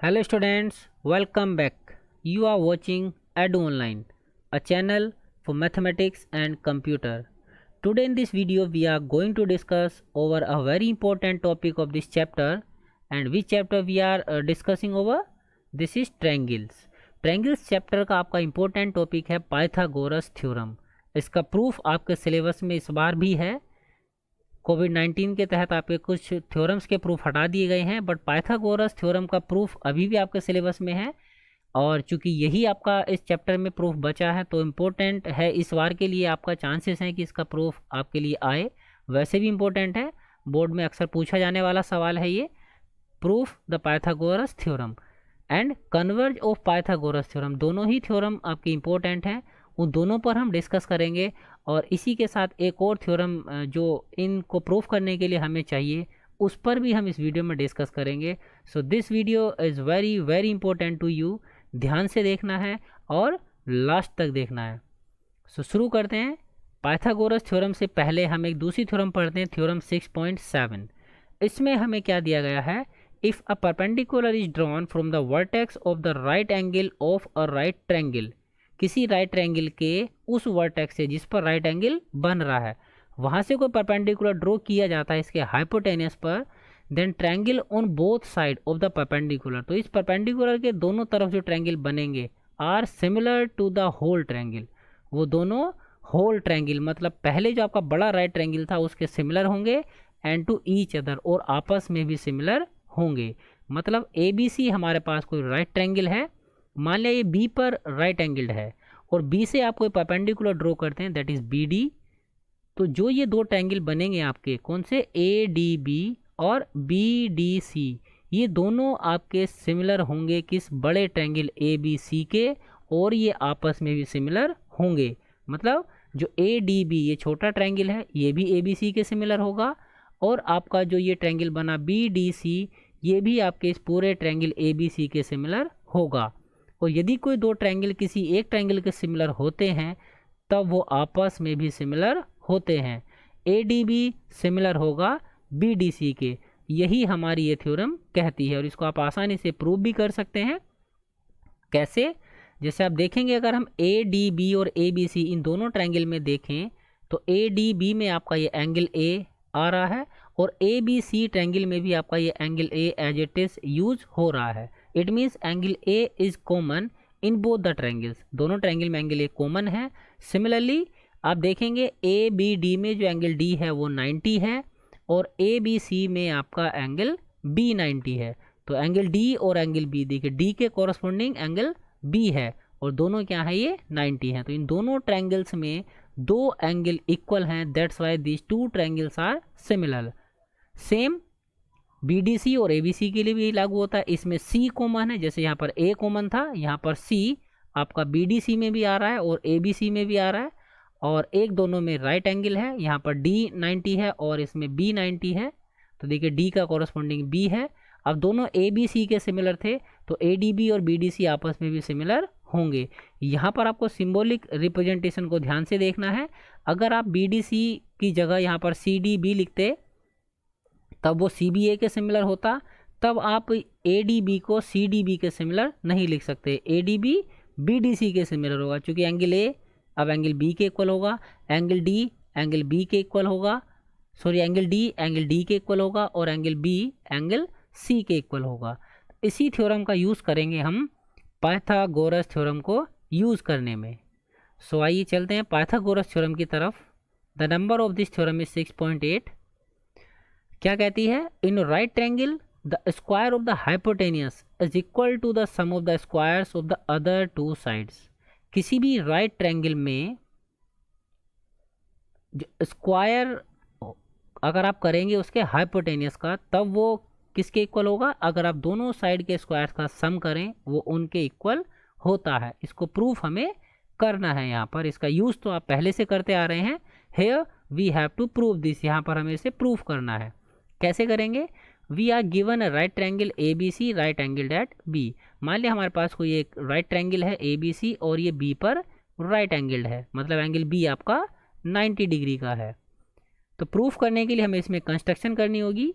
Hello students, welcome back. You are watching Edu Online, a channel for mathematics and computer. Today in this video we are going to discuss over a very important topic of this chapter, and which chapter we are discussing over? This is triangles. Triangles chapter का आपका important topic है Pythagoras theorem. इसका proof आपके syllabus में इस बार भी है। कोविड-19 के तहत आपके कुछ थ्योरम्स के प्रूफ हटा दिए गए हैं, बट पाइथागोरस थ्योरम का प्रूफ अभी भी आपके सिलेबस में है। और चूंकि यही आपका इस चैप्टर में प्रूफ बचा है तो इम्पोर्टेंट है, इस बार के लिए आपका चांसेस हैं कि इसका प्रूफ आपके लिए आए। वैसे भी इम्पोर्टेंट है, बोर्ड में अक्सर पूछा जाने वाला सवाल है ये। Proof the Pythagoras theorem and converge of Pythagoras theorem, दोनों ही थ्योरम आपके इम्पोर्टेंट हैं, उन दोनों पर हम डिस्कस करेंगे। और इसी के साथ एक और थ्योरम जो इनको प्रूफ करने के लिए हमें चाहिए, उस पर भी हम इस वीडियो में डिस्कस करेंगे। So this video is very very important to you. ध्यान से देखना है और लास्ट तक देखना है। सो शुरू करते हैं। पाइथागोरस थ्योरम से पहले हम एक दूसरी थ्योरम पढ़ते हैं, थ्योरम 6.7। इसमें हमें क्या दिया गया है? If a perpendicular is drawn from the vertex of the right angle of a right triangle, किसी राइट ट्रायंगल के उस वर्टेक्स से जिस पर राइट एंगल बन रहा है, वहाँ से कोई परपेंडिकुलर ड्रॉ किया जाता है इसके हाइपोटेनियस पर, then triangle on both side of the perpendicular, तो इस परपेंडिकुलर के दोनों तरफ जो ट्रायंगल बनेंगे are similar to the whole triangle, वो दोनों होल ट्रायंगल मतलब पहले जो आपका बड़ा राइट ट्रायंगल था उसके सिमिलर होंगे, एंड टू ईच अदर, और आपस में भी सिमिलर होंगे। मतलब ए बी सी हमारे पास कोई राइट ट्रायंगल है, मान लिया ये बी पर राइट एंगल्ड है, और बी से आप कोई परपेंडिकुलर ड्रॉ करते हैं, दैट इज बी डी। तो जो ये दो ट्रायंगल बनेंगे आपके कौन से, ए डी बी और बी डी सी, ये दोनों आपके सिमिलर होंगे किस, बड़े ट्रायंगल ए बी सी के, और ये आपस में भी सिमिलर होंगे। मतलब जो ए डी बी ये छोटा ट्रायंगल है, ये भी ए बी सी के सिमिलर होगा, और आपका जो ये ट्रायंगल बना बी डी सी, ये भी आपके इस पूरे ट्रायंगल ए बी सी के सिमिलर होगा। और यदि कोई दो ट्रायंगल किसी एक ट्रायंगल के सिमिलर होते हैं तब वो आपस में भी सिमिलर होते हैं। ए डी बी सिमिलर होगा बी डी सी के, यही हमारी ये थ्योरम कहती है। और इसको आप आसानी से प्रूव भी कर सकते हैं। कैसे? जैसे आप देखेंगे, अगर हम ए डी बी और ए बी सी इन दोनों ट्रायंगल में देखें तो ए डी बी में आपका ये एंगल ए आ रहा है, और ए बी सी ट्रायंगल में भी आपका ये angle A as it is use हो रहा है। It means angle A is common in both the triangles, दोनों ट्रायंगल में एंगल ए कॉमन है। सिमिलरली आप देखेंगे ए बी डी में जो एंगल डी है वो 90 है, और ए बी सी में आपका एंगल बी 90 है। तो एंगल डी और एंगल बी, देखिए डी के कॉरस्पॉन्डिंग एंगल बी है, और दोनों क्या है, ये 90 है। तो इन दोनों ट्रायंगल्स में दो एंगल इक्वल हैं, that's why these two triangles are similar. Same B D C और ए बी सी के लिए भी लागू होता है। इसमें सी कॉमन है, जैसे यहाँ पर ए कॉमन था, यहाँ पर सी आपका बी डी सी में भी आ रहा है और ए बी सी में भी आ रहा है, और एक दोनों में राइट एंगल है, यहाँ पर डी 90 है और इसमें बी 90 है। तो देखिए डी का कॉरस्पॉन्डिंग बी है। अब दोनों ए बी सी के सिमिलर थे तो ए डी बी और बी डी सी आपस में भी सिमिलर होंगे। यहाँ पर आपको सिंबॉलिक रिप्रेजेंटेशन को ध्यान से देखना है। अगर आप बी डी सी की जगह यहाँ पर सी डी बी लिखते तब वो सी बी ए के सिमिलर होता, तब आप ए डी बी को सी डी बी के सिमिलर नहीं लिख सकते, A D B B D C के सिमिलर होगा, क्योंकि एंगल ए अब एंगल बी के इक्वल होगा, एंगल डी एंगल बी के इक्वल होगा, सॉरी एंगल डी के इक्वल होगा, और एंगल बी एंगल सी के इक्वल होगा। इसी थ्योरम का यूज़ करेंगे हम पाइथागोरस थ्योरम को यूज़ करने में। सो आइए चलते हैं पाइथागोरस थ्योरम की तरफ। The number of this theorem is 6.8। क्या कहती है? In right triangle the square of the hypotenuse is equal to the sum of the squares of the other two sides. किसी भी राइट ट्रायंगल में जो square अगर आप करेंगे उसके हाइपोटेनियस का, तब वो किसके इक्वल होगा? अगर आप दोनों साइड के स्क्वायर्स का सम करें वो उनके इक्वल होता है। इसको प्रूफ हमें करना है। यहाँ पर इसका यूज़ तो आप पहले से करते आ रहे हैं, here we have to prove this, यहाँ पर हमें इसे प्रूफ करना है। कैसे करेंगे? We are given a right triangle A B C right angle at B. मान लिया हमारे पास कोई एक राइट ट्रायंगल है ए बी सी और ये बी पर राइट एंगल्ड है, मतलब एंगल बी आपका 90 डिग्री का है। तो प्रूफ करने के लिए हमें इसमें कंस्ट्रक्शन करनी होगी।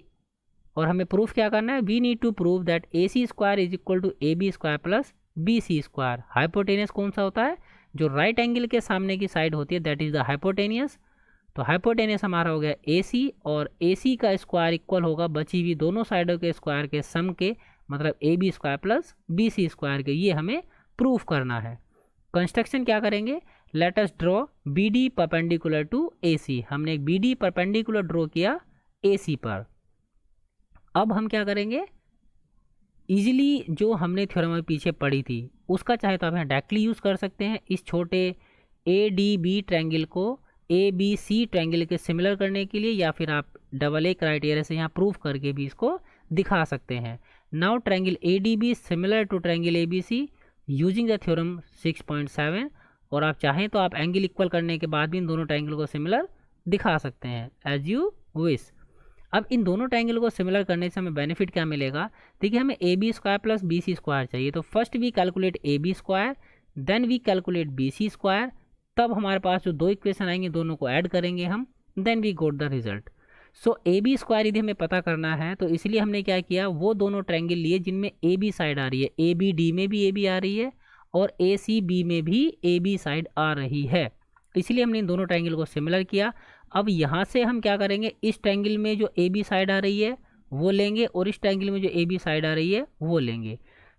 और हमें प्रूफ क्या करना है, we need to prove that A C square is equal to A B square plus B C square. Hypotenuse कौन सा होता है, जो राइट एंगल के सामने की साइड होती है, दैट इज द हाइपोटेनियस। तो हाइपोटेनियस हमारा हो गया ए सी, और ए सी का स्क्वायर इक्वल होगा बची हुई दोनों साइडों के स्क्वायर के सम के, मतलब A B square plus B C square के। ये हमें प्रूफ करना है। कंस्ट्रक्शन क्या करेंगे, let us draw B D perpendicular to A C. हमने एक बी डी परपेंडिकुलर ड्रॉ किया ए सी पर। अब हम क्या करेंगे, इजीली जो हमने थ्योरम में पीछे पढ़ी थी उसका चाहे तो आप यहाँ डायरेक्टली यूज़ कर सकते हैं। इस छोटे ए डी बी ट्रायंगल को ए बी सी ट्रायंगल के सिमिलर करने के लिए, या फिर आप डबल ए क्राइटेरिया से यहाँ प्रूफ करके भी इसको दिखा सकते हैं। Now triangle A D B similar to triangle A B C using the theorem 6.7। और आप चाहें तो आप एंगल इक्वल करने के बाद भी इन दोनों ट्रायंगल को सिमिलर दिखा सकते हैं एज यू विश। अब इन दोनों ट्रायंगल को सिमिलर करने से हमें बेनिफिट क्या मिलेगा, देखिए हमें A B square plus B C square चाहिए। तो first we calculate A B square, then we calculate B C square, तब हमारे पास जो दो इक्वेशन आएंगे दोनों को ऐड करेंगे हम, then we got the result. So A B square यदि हमें पता करना है तो इसलिए हमने क्या किया, वो दोनों ट्रायंगल लिए जिनमें ए बी साइड आ रही है, ए बी डी में भी ए बी आ रही है और ए सी बी में भी ए बी साइड आ रही है, इसलिए हमने इन दोनों ट्रायंगल को सिमिलर किया। अब यहाँ से हम क्या करेंगे, इस ट्रायंगल में जो ए बी साइड आ रही है वो लेंगे और इस ट्रायंगल में जो ए बी साइड आ रही है वो लेंगे।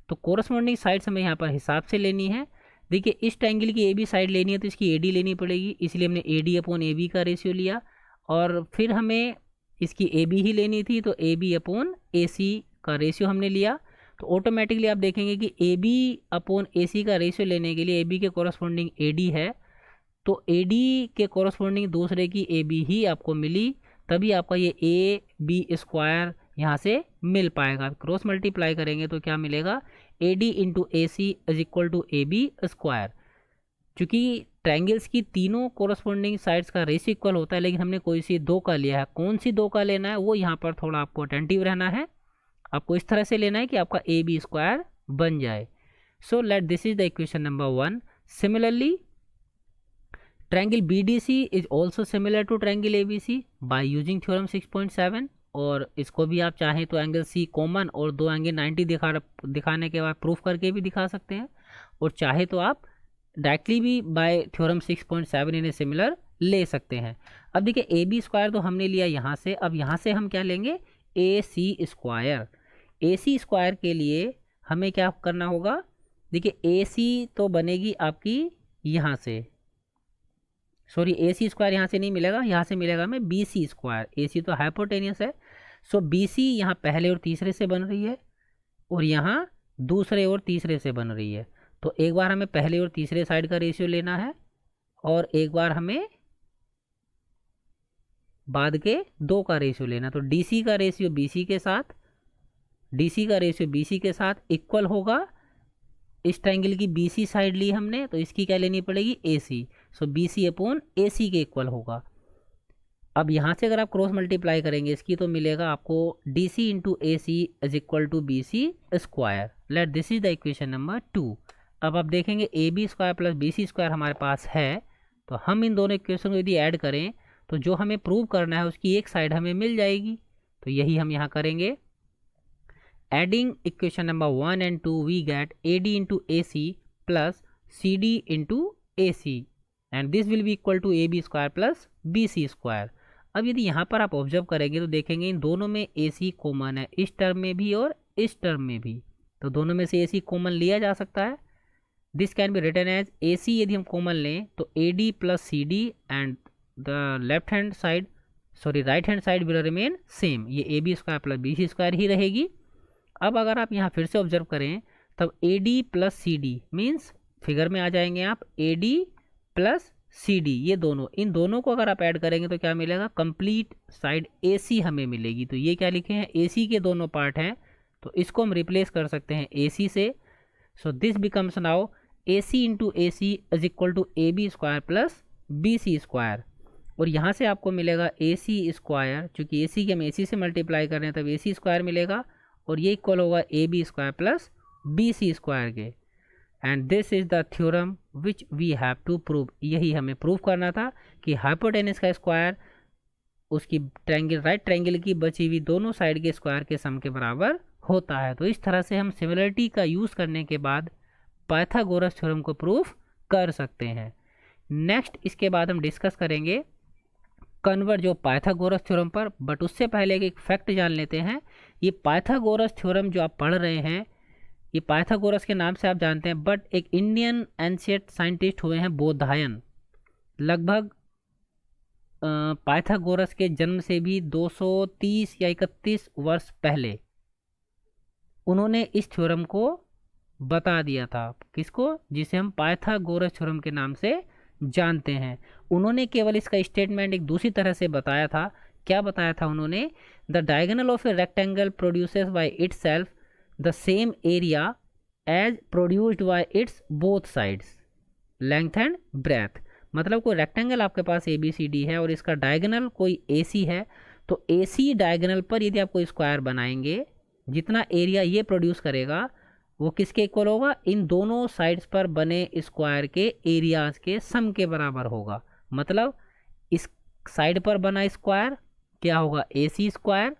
तो कोरस्पॉन्डिंग साइड्स हमें यहाँ पर हिसाब से लेनी है। देखिए इस ट्रायंगल की ए बी साइड लेनी है तो इसकी ए डी लेनी पड़ेगी, इसलिए हमने A D upon A B का रेशियो लिया। और फिर हमें इसकी ए बी ही लेनी थी तो ए बी अपॉन ए सी का रेशियो हमने लिया। तो ऑटोमेटिकली आप देखेंगे कि ए बी अपॉन ए सी का रेशियो लेने के लिए ए बी के कोरस्पॉन्डिंग ए डी है, तो ए डी के कोरस्पॉन्डिंग दूसरे की ए बी ही आपको मिली, तभी आपका ये ए बी स्क्वायर यहाँ से मिल पाएगा। क्रॉस मल्टीप्लाई करेंगे तो क्या मिलेगा, A D into A C is equal to A B square. चूँकि ट्रायंगल्स की तीनों कोरस्पॉन्डिंग साइड्स का रेशियो इक्वल होता है, लेकिन हमने कोई सी दो का लिया है, कौन सी दो का लेना है वो यहाँ पर थोड़ा आपको अटेंटिव रहना है। आपको इस तरह से लेना है कि आपका ए बी स्क्वायर बन जाए। So let this is the equation number 1। Similarly triangle BDC is also similar to triangle ABC by using theorem 6.7। और इसको भी आप चाहें तो एंगल C कॉमन और दो एंगल 90 दिखाने के बाद प्रूफ करके भी दिखा सकते हैं, और चाहे तो आप डायरेक्टली भी बाय थ्योरम 6.7 इन्हें सिमिलर ले सकते हैं। अब देखिए ए बी स्क्वायर तो हमने लिया यहाँ से, अब यहाँ से हम क्या लेंगे, ए सी स्क्वायर। ए सी स्क्वायर के लिए हमें क्या करना होगा, देखिए ए सी तो बनेगी आपकी यहाँ से, सॉरी ए सी स्क्वायर यहाँ से नहीं मिलेगा, यहाँ से मिलेगा हमें बी सी स्क्वायर। ए सी तो हाइपोटेनियस है, सो बी सी यहाँ पहले और तीसरे से बन रही है और यहाँ दूसरे और तीसरे से बन रही है। तो एक बार हमें पहले और तीसरे साइड का रेशियो लेना है और एक बार हमें बाद के दो का रेशियो लेना। तो डी सी का रेशियो बी सी के साथ, डी सी का रेशियो बी सी के साथ इक्वल होगा, इस ट्रायंगल की बी सी साइड ली हमने तो इसकी क्या लेनी पड़ेगी, ए सी। सो बी सी अपॉन ए सी के इक्वल होगा। अब यहाँ से अगर आप क्रॉस मल्टीप्लाई करेंगे इसकी तो मिलेगा आपको D C into A C is equal to B C square. Let this is the equation number 2। अब आप देखेंगे A B square plus B C square हमारे पास है, तो हम इन दोनों इक्वेशन को यदि ऐड करें तो जो हमें प्रूव करना है उसकी एक साइड हमें मिल जाएगी। तो यही हम यहाँ करेंगे। Adding equation number 1 and 2 we get AD into AC plus CD into AC and this will be equal to AB square plus BC square। अब यदि यहाँ पर आप ऑब्जर्व करेंगे तो देखेंगे इन दोनों में AC कॉमन है, इस टर्म में भी और इस टर्म में भी, तो दोनों में से AC कॉमन लिया जा सकता है। This can be written as AC यदि हम कॉमन लें तो AD plus CD and the left hand side sorry right hand side will remain same, ये AB square plus BC square ही रहेगी। अब अगर आप यहाँ फिर से ऑब्जर्व करें तब A D plus C D means figure में आ जाएंगे आप, A D plus C D, ये दोनों, इन दोनों को अगर आप ऐड करेंगे तो क्या मिलेगा, कंप्लीट साइड ए सी हमें मिलेगी। तो ये क्या लिखे हैं, ए सी के दोनों पार्ट हैं तो इसको हम रिप्लेस कर सकते हैं ए सी से। So this becomes now A C into A C is equal to A B square plus B C square. और यहाँ से आपको मिलेगा ए सी स्क्वायर, चूँकि ए सी के हम ए सी से मल्टीप्लाई कर रहे हैं तब ए सी स्क्वायर मिलेगा, और ये इक्वल होगा A B square plus B C square के। And this is the theorem which we have to prove. यही हमें प्रूव करना था कि हाइपोटेनस का स्क्वायर उसकी ट्रायंगल राइट ट्रायंगल की बची हुई दोनों साइड के स्क्वायर के सम के बराबर होता है। तो इस तरह से हम सिमिलरिटी का यूज़ करने के बाद पाइथागोरस थ्योरम को प्रूफ कर सकते हैं। नेक्स्ट इसके बाद हम डिस्कस करेंगे कन्वर्ट जो पाइथागोरस थ्योरम पर, बट उससे पहले एक फैक्ट जान लेते हैं। ये पाइथागोरस थ्योरम जो आप पढ़ रहे हैं, ये पाइथागोरस के नाम से आप जानते हैं, बट एक इंडियन एंशिएंट साइंटिस्ट हुए हैं बोधायन, लगभग पाइथागोरस के जन्म से भी 230 या 31 वर्ष पहले उन्होंने इस थ्योरम को बता दिया था। किसको? जिसे हम पाइथागोरस थ्योरम के नाम से जानते हैं। उन्होंने केवल इसका स्टेटमेंट एक दूसरी तरह से बताया था। क्या बताया था उन्होंने? The diagonal of a rectangle produces by itself the same area as produced by its both sides length and breadth. मतलब कोई रेक्टेंगल आपके पास ए बी सी डी है और इसका डायगोनल कोई ए सी है, तो ए सी डायगोनल पर यदि आप कोई स्क्वायर बनाएंगे, जितना एरिया ये प्रोड्यूस करेगा वो किसके इक्वल होगा? इन दोनों साइड्स पर बने स्क्वायर के एरियाज के सम के बराबर होगा। मतलब इस साइड पर बना स्क्वायर क्या होगा? ए सी स्क्वायर,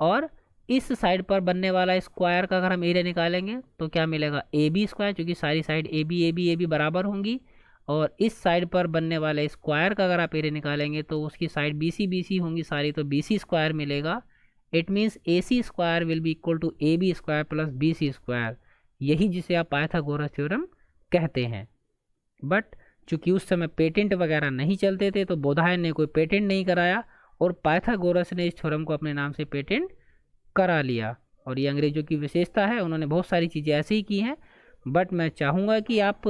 और इस साइड पर बनने वाला स्क्वायर का अगर हम एरिया निकालेंगे तो क्या मिलेगा? ए बी स्क्वायर, क्योंकि सारी साइड ए बी बराबर होंगी। और इस साइड पर बनने वाले स्क्वायर का अगर आप एरिया निकालेंगे तो उसकी साइड बी सी होंगी सारी, तो बी सी स्क्वायर मिलेगा। It means A C square will be equal to A B square plus B C square, यही जिसे आप पाइथागोरस थ्योरम कहते हैं। बट चूंकि उस समय पेटेंट वगैरह नहीं चलते थे तो बोधायन ने कोई पेटेंट नहीं कराया और पाइथागोरस ने इस थ्योरम को अपने नाम से पेटेंट करा लिया। और ये अंग्रेजों की विशेषता है, उन्होंने बहुत सारी चीज़ें ऐसे ही की हैं। बट मैं चाहूँगा कि आप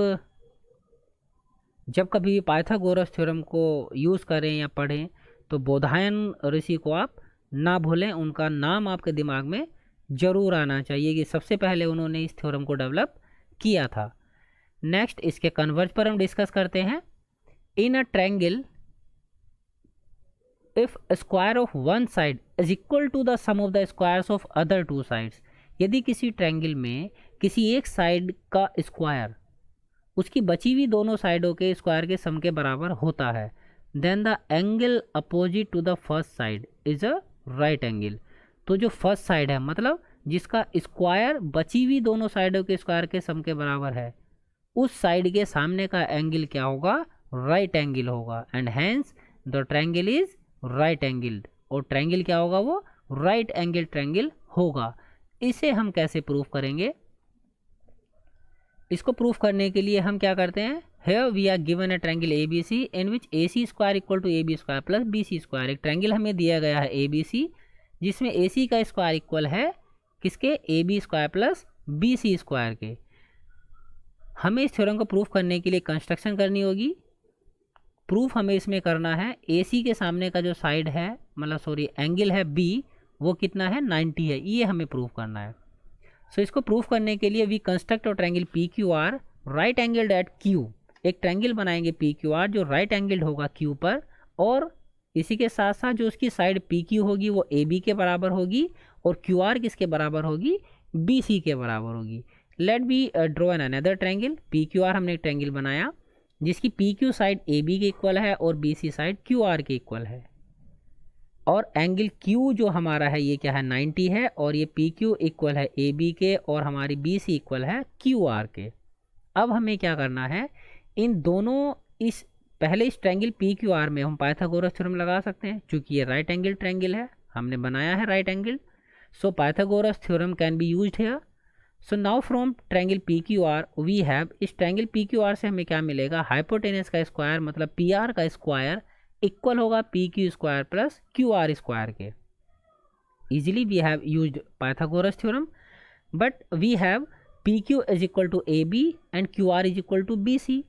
जब कभी भी पाइथागोरस थ्योरम को यूज़ करें या पढ़ें तो बोधायन ऋषि को आप ना भूलें, उनका नाम आपके दिमाग में जरूर आना चाहिए कि सबसे पहले उन्होंने इस थ्योरम को डेवलप किया था। नेक्स्ट इसके कन्वर्ज पर हम डिस्कस करते हैं। In a triangle if square of one side is equal to the sum of the squares of other two sides, यदि किसी ट्रायंगल में किसी एक साइड का स्क्वायर उसकी बची हुई दोनों साइडों के स्क्वायर के सम के बराबर होता है, then the angle opposite to the first side is a right angle. तो जो फर्स्ट साइड है, मतलब जिसका स्क्वायर बची हुई दोनों साइडों के स्क्वायर के सम के बराबर है, उस साइड के सामने का एंगल क्या होगा? राइट एंगल होगा। And hence the triangle is right angled, और ट्रायंगल क्या होगा? वो राइट एंगल ट्रायंगल होगा। इसे हम कैसे प्रूफ करेंगे? इसको प्रूफ करने के लिए हम क्या करते हैं? Here we are given a triangle ABC in which AC square equal to AB square plus BC square. एक ट्रायंगल हमें दिया गया है ABC जिसमें AC का स्क्वायर इक्वल है किसके? AB square plus BC square के। हमें इस थ्योरम को प्रूफ करने के लिए कंस्ट्रक्शन करनी होगी। प्रूफ हमें इसमें करना है AC के सामने का जो साइड है, मतलब सॉरी एंगल है B, वो कितना है? 90 है। ये हमें प्रूफ करना है। सो इसको प्रूफ करने के लिए वी कंस्ट्रक्ट और triangle P Q are right angled at Q. एक ट्रायंगल बनाएंगे पी क्यू आर जो राइट एंगल्ड होगा क्यू पर, और इसी के साथ साथ जो उसकी साइड पी क्यू होगी वो ए बी के बराबर होगी और क्यू आर किसके बराबर होगी? बी सी के बराबर होगी। Let be draw an another triangle. P Q R हमने एक ट्रायंगल बनाया जिसकी P Q side A B के इक्वल है और B C side Q R के इक्वल है, और एंगल Q जो हमारा है ये क्या है? 90 है, और ये PQ इक्वल है AB के और हमारी BC इक्वल है QR के। अब हमें क्या करना है? इन दोनों इस ट्रायंगल PQR में हम पाइथागोरस थ्योरम लगा सकते हैं, क्योंकि ये राइट एंगल ट्रायंगल है, हमने बनाया है right angle. So Pythagoras theorem can be used here. So now from triangle PQR we have, इस ट्रायंगल PQR से हमें क्या मिलेगा? हाइपोटेनस का स्क्वायर मतलब PR का स्क्वायर इक्वल होगा P Q square plus Q R square के। Easily we have used Pythagoras theorem, but we have P Q is equal to A B and Q R is equal to B C.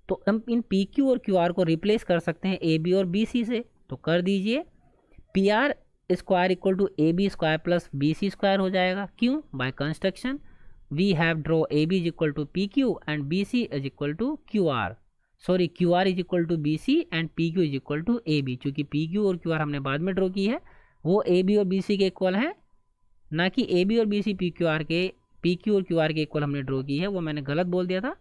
तो हम इन P Q और Q R को replace कर सकते हैं A B और B सी से। तो कर दीजिए, P R square equal to A B square plus B C square हो जाएगा। क्यों? By construction we have draw A B is equal to P Q and B C is equal to Q R, sorry Q R is equal to B C and P Q is equal to A B. चूँकि P Q और Q R हमने बाद में draw की है, वो A B और B सी के इक्वल है, ना कि ए बी और बी सी पी क्यू और क्यू आर के इक्वल हमने ड्रॉ की है, वो मैंने गलत बोल दिया था।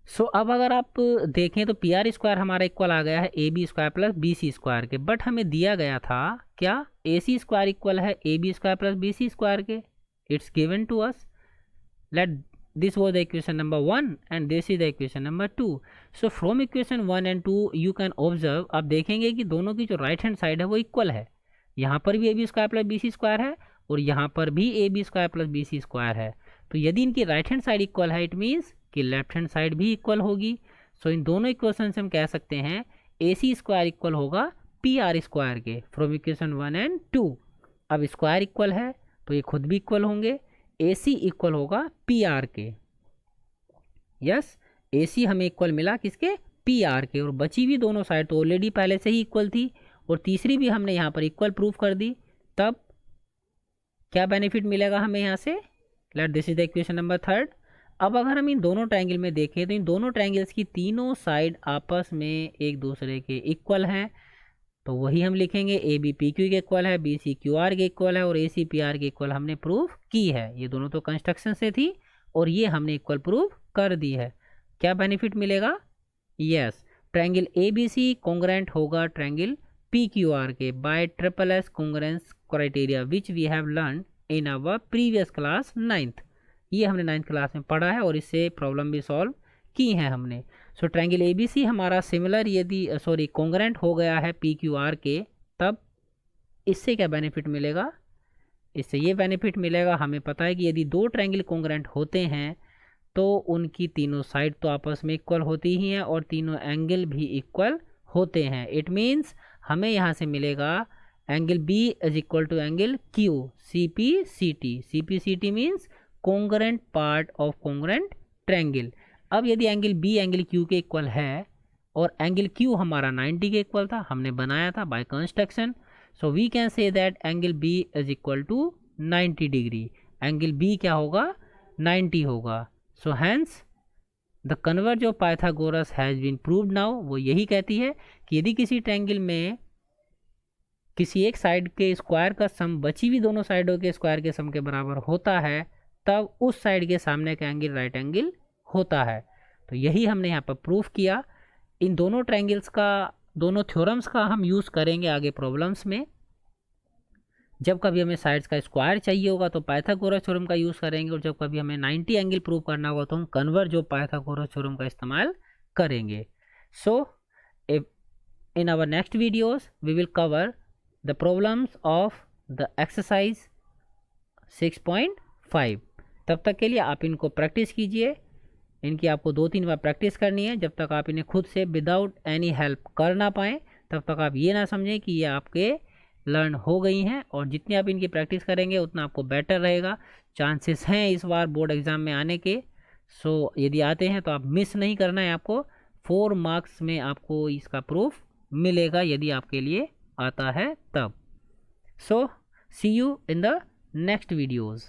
सो अब अगर आप देखें तो पी आर स्क्वायर हमारा इक्वल आ गया है A B square plus B C square के, बट हमें दिया गया था क्या, ए सी स्क्वायर इक्वल है A B square plus B C square के. It's given to us. Let this was the equation number 1 and this is the equation number 2. so from equation 1 and 2 you can observe, आप देखेंगे कि दोनों की जो right hand side है वो equal है. यहाँ पर भी A B square plus B C square है और यहाँ पर भी A B square plus B C square है. तो यदि इनकी राइट हैंड साइड इक्वल है, इट मीन्स कि लेफ्ट हैंड साइड भी इक्वल होगी. सो इन दोनों इक्वेशन से हम कह सकते हैं ए सी स्क्वायर इक्वल होगा पी आर स्क्वायर के, फ्रॉम इक्वेशन 1 एंड 2. अब स्क्वायर इक्वल है तो ये खुद भी इक्वल होंगे. ए सी इक्वल होगा पी आर के. यस, ए सी हमें इक्वल मिला किसके, पी आर के. और बची भी दोनों साइड तो ऑलरेडी पहले से ही इक्वल थी और तीसरी भी हमने यहाँ पर इक्वल प्रूफ कर दी. तब क्या बेनिफिट मिलेगा हमें यहाँ से, late this is the equation number 3. अब अगर हम इन दोनों ट्रायंगल में देखें तो इन दोनों ट्रायंगल्स की तीनों साइड आपस में एक दूसरे के इक्वल हैं. तो वही हम लिखेंगे, ए बी पी क्यू के इक्वल है, बी सी क्यू आर के इक्वल है और ए सी पी आर के इक्वल हमने प्रूफ की है. ये दोनों तो कंस्ट्रक्शन से थी और ये हमने इक्वल प्रूफ कर दी है. क्या बेनिफिट मिलेगा, yes, triangle A B C congruent होगा ट्रायंगल पी क्यू आर के by triple S congruence criteria which we have learn in our previous class 9th. ये हमने 9th क्लास में पढ़ा है और इससे प्रॉब्लम भी सॉल्व की है हमने. सो ट्रायंगल ए बी सी हमारा सिमिलर यदि कॉन्ग्रेंट हो गया है पी क्यू आर के, तब इससे क्या बेनिफिट मिलेगा, इससे ये बेनिफिट मिलेगा, हमें पता है कि यदि दो ट्रायंगल कॉन्ग्रेंट होते हैं तो उनकी तीनों साइड तो आपस में इक्वल होती ही हैं और तीनों एंगल भी इक्वल होते हैं. इट मीन्स हमें यहाँ से मिलेगा angle B is equal to angle Q, C P C T. C P C T means congruent part of congruent triangle. अब यदि एंगल बी एंगल क्यू के इक्वल है और एंगल क्यू हमारा 90 के इक्वल था, हमने बनाया था by construction. So we can say that angle B is equal to 90 degree. Angle B क्या होगा, 90 होगा. So hence the converse of Pythagoras has been proved now. वो यही कहती है कि यदि किसी ट्रायंगल में किसी एक साइड के स्क्वायर का सम बची हुई दोनों साइडों के स्क्वायर के सम के बराबर होता है, तब उस साइड के सामने का एंगल राइट एंगल होता है. तो यही हमने यहाँ पर प्रूफ किया. इन दोनों ट्रायंगल्स का, दोनों थ्योरम्स का हम यूज़ करेंगे आगे प्रॉब्लम्स में. जब कभी हमें साइड्स का स्क्वायर चाहिए होगा तो पाइथागोरस थ्योरम का यूज़ करेंगे और जब कभी हमें 90 एंगल प्रूव करना होगा तो हम कन्वर्ज ऑफ पाइथागोरस थ्योरम का इस्तेमाल करेंगे. So in our next videos we will cover the problems of the exercise 6.5. तब तक के लिए आप इनको प्रैक्टिस कीजिए. इनकी आपको 2-3 बार प्रैक्टिस करनी है. जब तक आप इन्हें खुद से विदाउट एनी हेल्प कर ना पाएँ तब तक आप ये ना समझें कि ये आपके लर्न हो गई हैं. और जितनी आप इनकी प्रैक्टिस करेंगे उतना आपको बेटर रहेगा. चांसेस हैं इस बार बोर्ड एग्ज़ाम में आने के. सो यदि आते हैं तो आप मिस नहीं करना है. आपको 4 मार्क्स में आपको इसका प्रूफ मिलेगा यदि आपके लिए आता है तब. So see you in the next videos.